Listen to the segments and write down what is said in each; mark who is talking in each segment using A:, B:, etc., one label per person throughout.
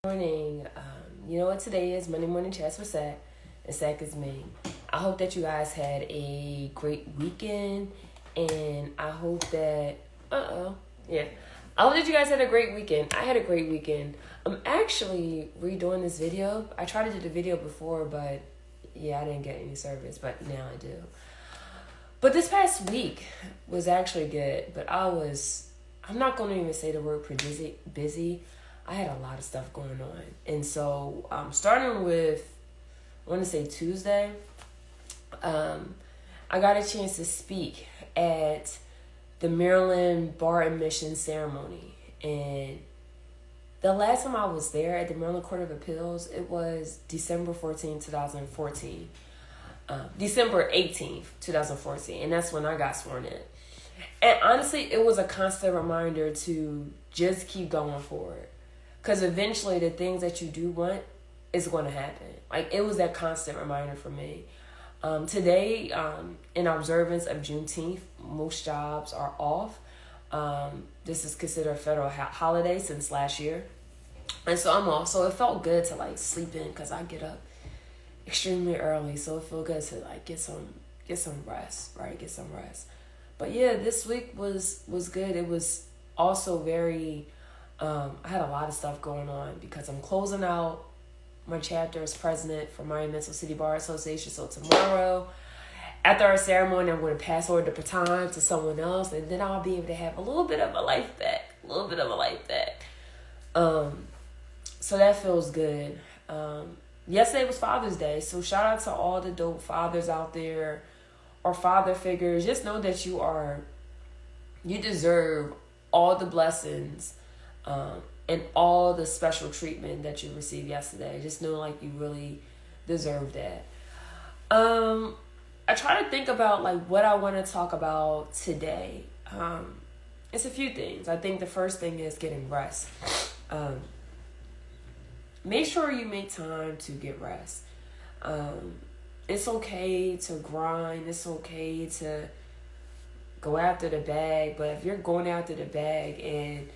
A: Morning. You know what today is? Monday Morning Chats with Sack, and Sack is me. I hope that you guys had a great weekend, and I hope that yeah, I hope that you guys had a great weekend. I had a great weekend. I'm actually redoing this video. I tried to do the video before, but yeah, I didn't get any service, but now I do. But this past week was actually good, but I'm not going to even say the word busy. I had a lot of stuff going on. And so, starting with, I want to say Tuesday, I got a chance to speak at the Maryland Bar Admission Ceremony. And the last time I was there at the Maryland Court of Appeals, it was December 14th, 2014. December 18th, 2014. And that's when I got sworn in. And honestly, it was a constant reminder to just keep going forward. Because eventually the things that you do want is going to happen. Like, it was that constant reminder for me. Today, in observance of Juneteenth, most jobs are off. This is considered a federal holiday since last year. And so I'm off. So it felt good to, sleep in because I get up extremely early. So it felt good to, get some rest, right? Get some rest. But, yeah, this week was good. It was also very... I had a lot of stuff going on because I'm closing out my chapter as president for Monumental City Bar Association. So tomorrow, after our ceremony, I'm going to pass over the baton to someone else, and then I'll be able to have a little bit of a life back. So that feels good. Yesterday was Father's Day, so shout out to all the dope fathers out there or father figures. Just know that you deserve all the blessings and all the special treatment that you received yesterday. Just know you really deserve that. I try to think about what I want to talk about today. It's a few things. I think the first thing is getting rest. Make sure you make time to get rest. It's okay to grind. It's okay to go after the bag. But if you're going after the bag and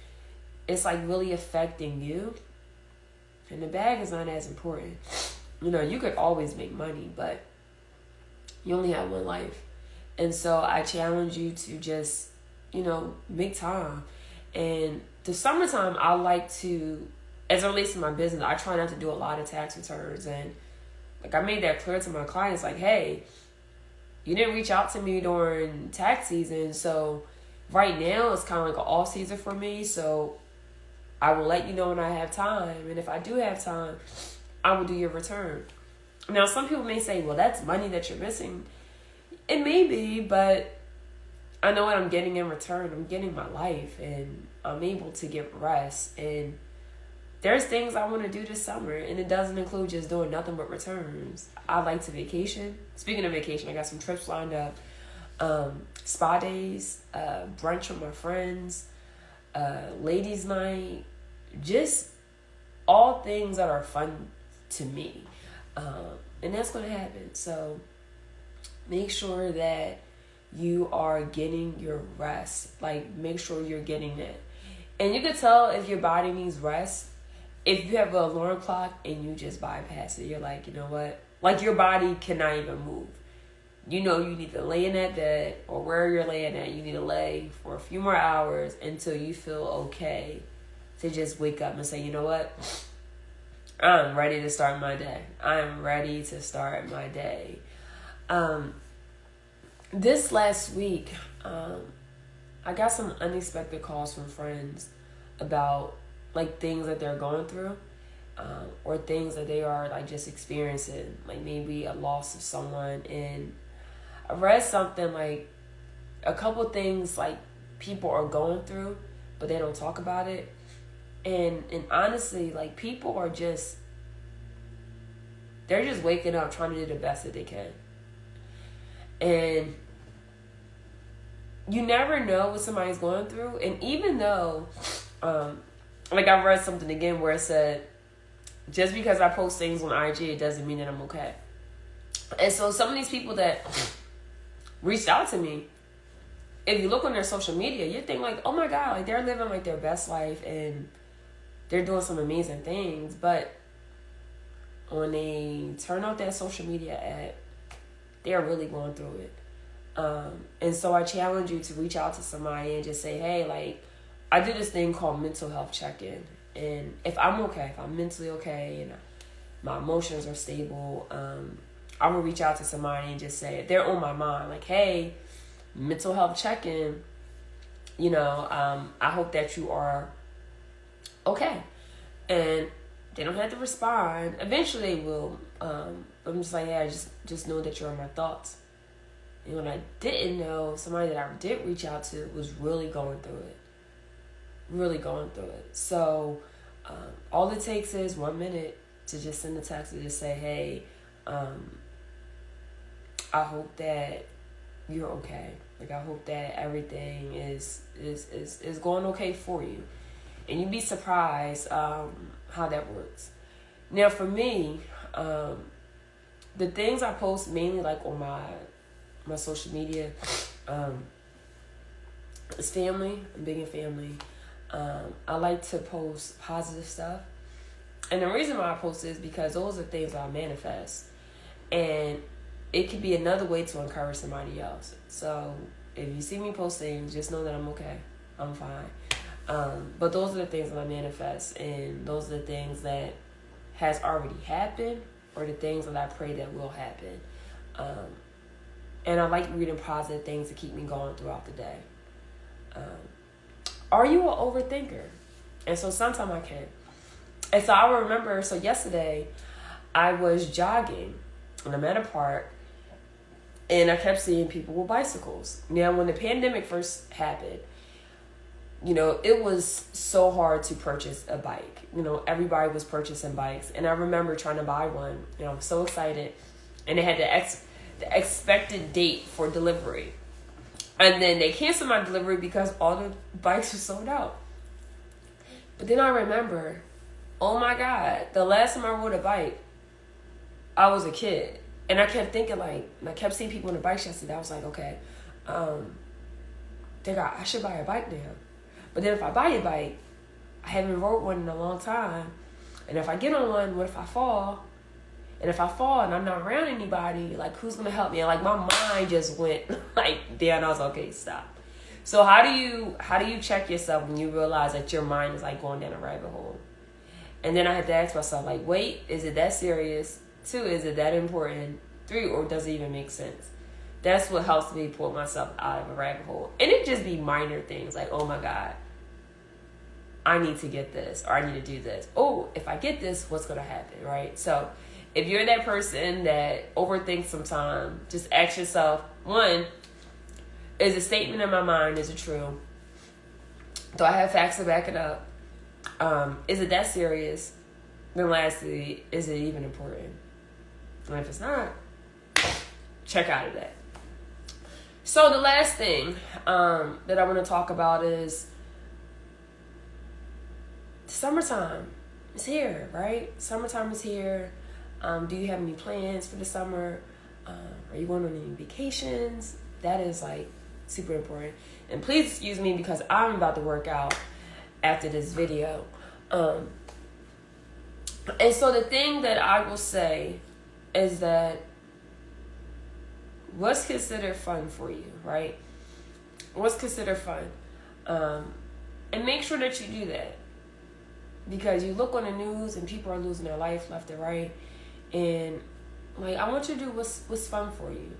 A: it's really affecting you, and the bag is not as important. You could always make money, but you only have one life. And so I challenge you to just, make time. And the summertime, I like to, as it relates to my business, I try not to do a lot of tax returns. And I made that clear to my clients, hey, you didn't reach out to me during tax season. So right now it's kind of an off season for me. So I will let you know when I have time. And if I do have time, I will do your return. Now, some people may say, well, that's money that you're missing. It may be, but I know what I'm getting in return. I'm getting my life, and I'm able to get rest. And there's things I want to do this summer, and it doesn't include just doing nothing but returns. I like to vacation. Speaking of vacation, I got some trips lined up. Spa days, brunch with my friends, ladies' night, just all things that are fun to me. And that's going to happen. So make sure that you are getting your rest. Make sure you're getting it. And you can tell if your body needs rest. If you have an alarm clock and you just bypass it, you're you know what? Your body cannot even move. You need to lay in that bed, or where you're laying at, you need to lay for a few more hours until you feel okay to just wake up and say, you know what? I'm ready to start my day. This last week, I got some unexpected calls from friends about things that they're going through, or things that they are just experiencing, maybe a loss of someone. And I read something a couple things people are going through, but they don't talk about it. And honestly, people are they're just waking up trying to do the best that they can. And you never know what somebody's going through. And even though, I read something again where it said, just because I post things on IG, it doesn't mean that I'm okay. And so some of these people that reached out to me, if you look on their social media, you think oh my God, they're living their best life, and they're doing some amazing things, but when they turn off that social media app, they're really going through it. And so I challenge you to reach out to somebody and just say, hey, like, I do this thing called mental health check-in. And if I'm okay, if I'm mentally okay and my emotions are stable, I will reach out to somebody and just say, if they're on my mind, like, hey, mental health check-in, I hope that you are okay. And they don't have to respond. Eventually they will. I'm just like, yeah, just know that you're in my thoughts. And when I didn't know, somebody that I did reach out to was really going through it. Really going through it. So all it takes is 1 minute to just send a text and just say, hey, I hope that you're okay. Like, I hope that everything is going okay for you. And you'd be surprised how that works. Now, for me, the things I post mainly like on my social media is family. I'm big in family. I like to post positive stuff. And the reason why I post is because those are things that I manifest. And it could be another way to encourage somebody else. So if you see me posting, just know that I'm okay. I'm fine. But those are the things that I manifest. And those are the things that has already happened or the things that I pray that will happen. And I like reading positive things to keep me going throughout the day. Are you an overthinker? And so sometimes I can. And so I remember, yesterday I was jogging and I'm at a park and I kept seeing people with bicycles. Now, when the pandemic first happened, it was so hard to purchase a bike. Everybody was purchasing bikes. And I remember trying to buy one. I was so excited. And they had the expected date for delivery. And then they canceled my delivery because all the bikes were sold out. But then I remember, oh my God, the last time I rode a bike, I was a kid. And I kept thinking, I kept seeing people on the bikes yesterday. I was like, okay, I should buy a bike now. But then if I buy a bike, I haven't rode one in a long time. And if I get on one, what if I fall? And if I fall and I'm not around anybody, who's going to help me? And my mind just went there, and I was like, okay, stop. So how do you check yourself when you realize that your mind is going down a rabbit hole? And then I had to ask myself, wait, is it that serious? 2, is it that important? 3, or does it even make sense? That's what helps me pull myself out of a rabbit hole. And it just be minor things oh my God, I need to get this, or I need to do this. Oh, if I get this, what's going to happen, right? So if you're that person that overthinks sometimes, just ask yourself, 1, is a statement in my mind, is it true? Do I have facts to back it up? Is it that serious? Then lastly, is it even important? And if it's not, check out of that. So the last thing that I want to talk about is summertime. It's here, right? Summertime is here. Do you have any plans for the summer? Are you going on any vacations? That is super important. And please excuse me because I'm about to work out after this video. And so the thing that I will say is that what's considered fun for you, right? What's considered fun? And make sure that you do that. Because you look on the news and people are losing their life left and right. And I want you to do what's fun for you.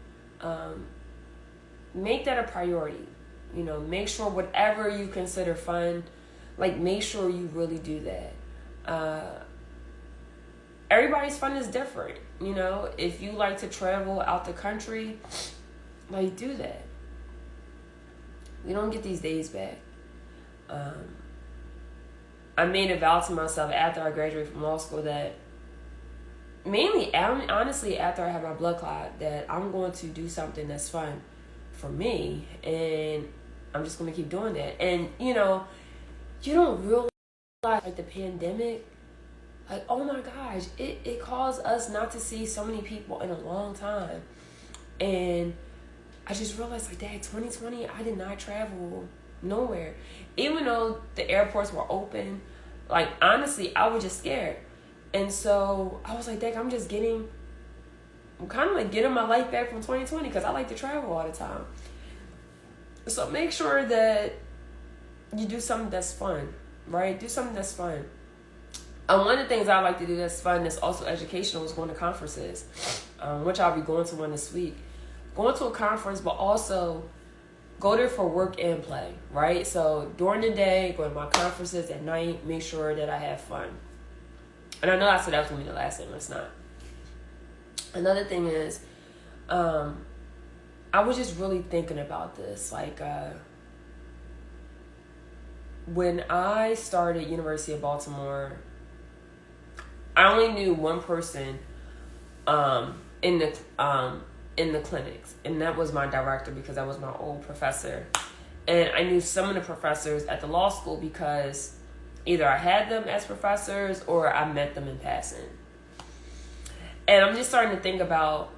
A: Make that a priority. Make sure whatever you consider fun, make sure you really do that. Everybody's fun is different. If you like to travel out the country, do that. We don't get these days back. I made a vow to myself after I graduated from law school that honestly, after I have my blood clot, that I'm going to do something that's fun for me, and I'm just going to keep doing that. And, you don't realize, the pandemic, oh my gosh, it caused us not to see so many people in a long time. And I just realized, dang, 2020, I did not travel nowhere. Even though the airports were open, Like, honestly, I was just scared. And so I was like, dang, I'm kind of like getting my life back from 2020 because I like to travel all the time. So make sure that you do something that's fun, right? Do something that's fun. One of the things I like to do that's fun, that's also educational, is going to conferences, which I'll be going to one this week. Going to a conference, but also go there for work and play, right? So during the day, go to my conferences. At night, make sure that I have fun. And I know I said that was going to be the last thing, but it's not. Another thing is, I was just really thinking about this. Like, when I started University of Baltimore, I only knew one person in the clinics, and that was my director, because that was my old professor. And I knew some of the professors at the law school because either I had them as professors or I met them in passing. And I'm just starting to think about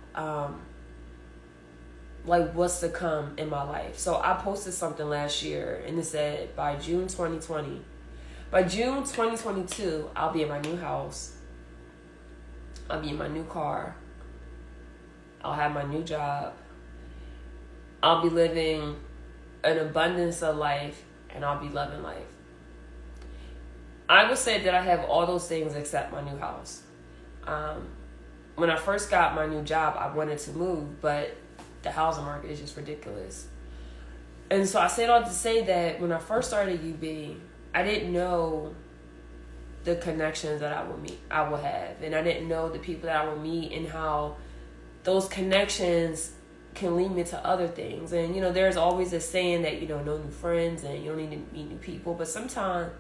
A: like what's to come in my life. So I posted something last year, and it said by June 2022, I'll be in my new house. I'll be in my new car. I'll have my new job. I'll be living an abundance of life, and I'll be loving life. I would say that I have all those things except my new house. When I first got my new job, I wanted to move, but the housing market is just ridiculous. And so I said all to say that when I first started UB, I didn't know the connections that I will have. And I didn't know the people that I would meet and how those connections can lead me to other things. And, there's always this saying that, no new friends and you don't need to meet new people. But sometimes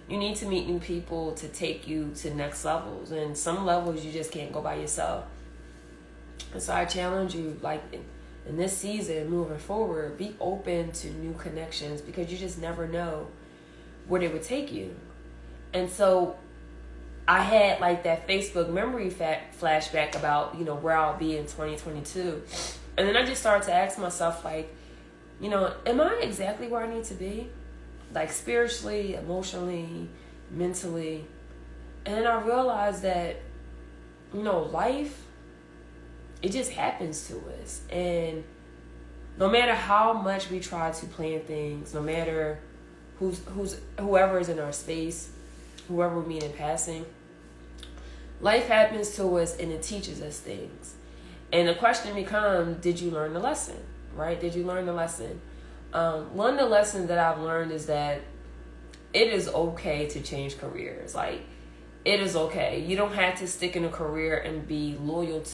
A: you need to meet new people to take you to next levels. And some levels you just can't go by yourself. And so I challenge you, like in this season, moving forward, be open to new connections, because you just never know where they would take you. And so I had like that Facebook memory flashback about, where I'll be in 2022. And then I just started to ask myself, like, am I exactly where I need to be? Like spiritually, emotionally, mentally. And then I realized that, life, it just happens to us. And no matter how much we try to plan things, no matter whoever is in our space, whoever we meet in passing, life happens to us and it teaches us things. And the question becomes, did you learn the lesson, right? Did you learn the lesson? One of the lessons that I've learned is that it is okay to change careers. Like, it is okay. You don't have to stick in a career and be loyal to.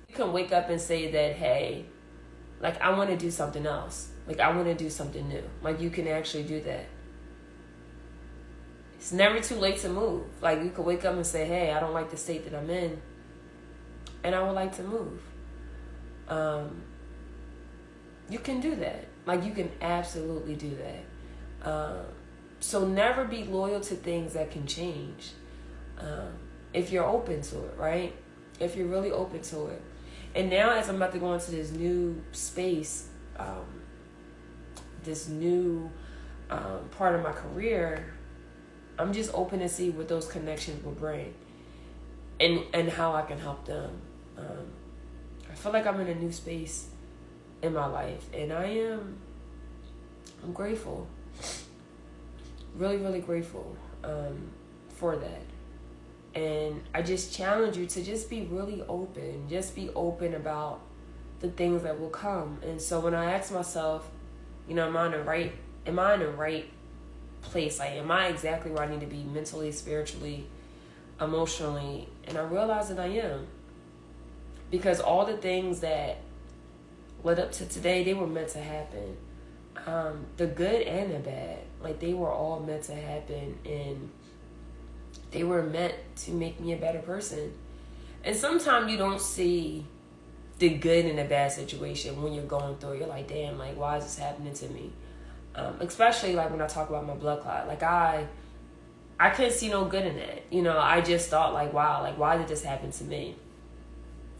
A: You can wake up and say that, hey, like, I want to do something else. Like, I want to do something new. Like, you can actually do that. It's never too late to move. Like, you could wake up and say, hey, I don't like the state that I'm in, and I would like to move. You can do that. Like, you can absolutely do that. So never be loyal to things that can change. If you're open to it, right? If you're really open to it. And now, as I'm about to go into this new space, this new part of my career, I'm just open to see what those connections will bring and how I can help them. I feel like I'm in a new space in my life, and I'm grateful. Really, really grateful for that. And I just challenge you to just be really open. Just be open about the things that will come. And so when I ask myself, am I in the right place? Like, am I exactly where I need to be mentally, spiritually, emotionally? And I realize that I am. Because all the things that led up to today, they were meant to happen. The good and the bad. Like, they were all meant to happen. And they were meant to make me a better person. And sometimes you don't see the good in a bad situation when you're going through it. You're like, damn, like, why is this happening to me? Especially like when I talk about my blood clot. Like, I couldn't see no good in it. I just thought, like, wow, like, why did this happen to me?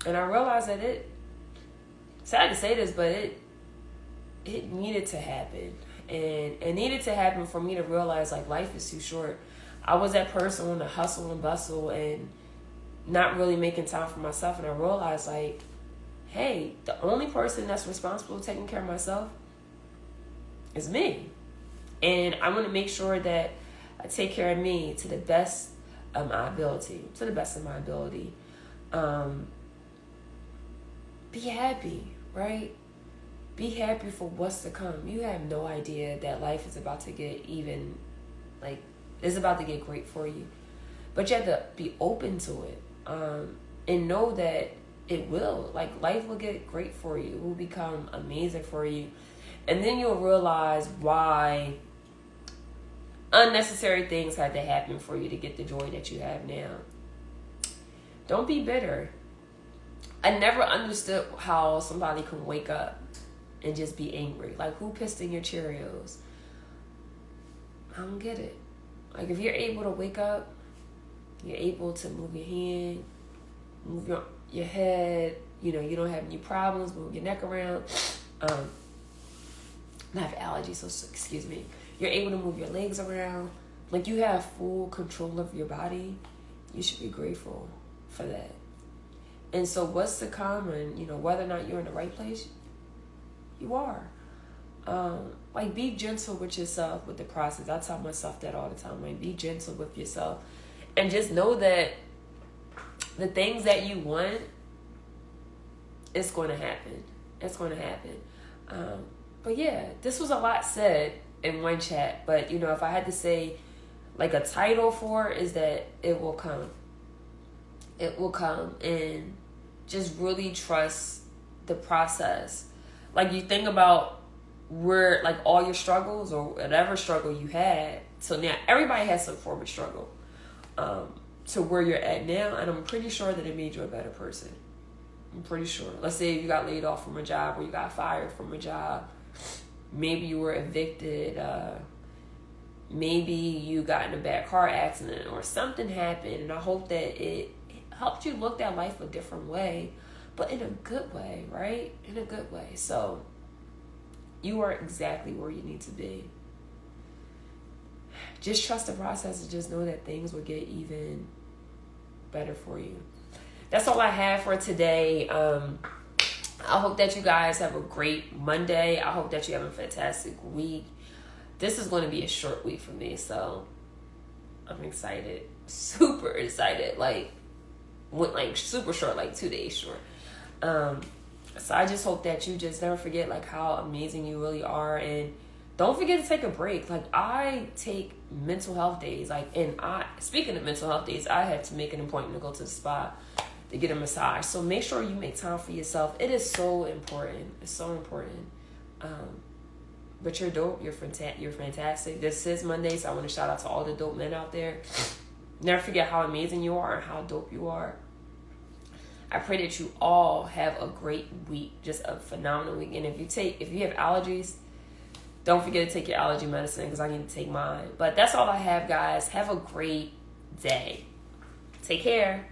A: And I realized that sad to say this, but it needed to happen. And it needed to happen for me to realize, like, life is too short. I was that person on the hustle and bustle and not really making time for myself. And I realized, like, hey, the only person that's responsible for taking care of myself is me. And I want to make sure that I take care of me to the best of my ability. To the best of my ability. Be happy, right? Be happy for what's to come. You have no idea that life is about to get even, like, it's about to get great for you. But you have to be open to it. And know that it will. Like, life will get great for you. It will become amazing for you. And then you'll realize why unnecessary things had to happen for you to get the joy that you have now. Don't be bitter. I never understood how somebody can wake up and just be angry. Like, who pissed in your Cheerios? I don't get it. Like, if you're able to wake up, you're able to move your hand, move your head, you don't have any problems, move your neck around. I have allergies, so excuse me. You're able to move your legs around. Like, you have full control of your body. You should be grateful for that. And so what's to come, and, whether or not you're in the right place, you are. Like, be gentle with yourself with the process. I tell myself that all the time. Like, be gentle with yourself. And just know that the things that you want, it's going to happen. It's going to happen. But yeah, this was a lot said in one chat. But, if I had to say, like, a title for it, is that it will come. It will come. And just really trust the process. Like, you think about where, like, all your struggles or whatever struggle you had. So now everybody has some form of struggle. To where you're at now, and I'm pretty sure that it made you a better person. I'm pretty sure. Let's say you got laid off from a job, or you got fired from a job. Maybe you were evicted. Maybe you got in a bad car accident, or something happened. And I hope that it helped you look at life a different way, but in a good way, right? In a good way. So you are exactly where you need to be. Just trust the process, and just know that things will get even better for you. That's all I have for today. I hope that you guys have a great Monday. I hope that you have a fantastic week. This is going to be a short week for me, so I'm excited. Super excited. Like super short, like 2 days short. So I just hope that you just never forget, like, how amazing you really are. And don't forget to take a break. Like, I take mental health days. Like, and speaking of mental health days, I had to make an appointment to go to the spa to get a massage. So make sure you make time for yourself. It is so important. It's so important. But you're dope. You're fantastic. This is Monday, so I want to shout out to all the dope men out there. Never forget how amazing you are and how dope you are. I pray that you all have a great week, just a phenomenal week. And if you have allergies, don't forget to take your allergy medicine, because I need to take mine. But that's all I have, guys. Have a great day. Take care.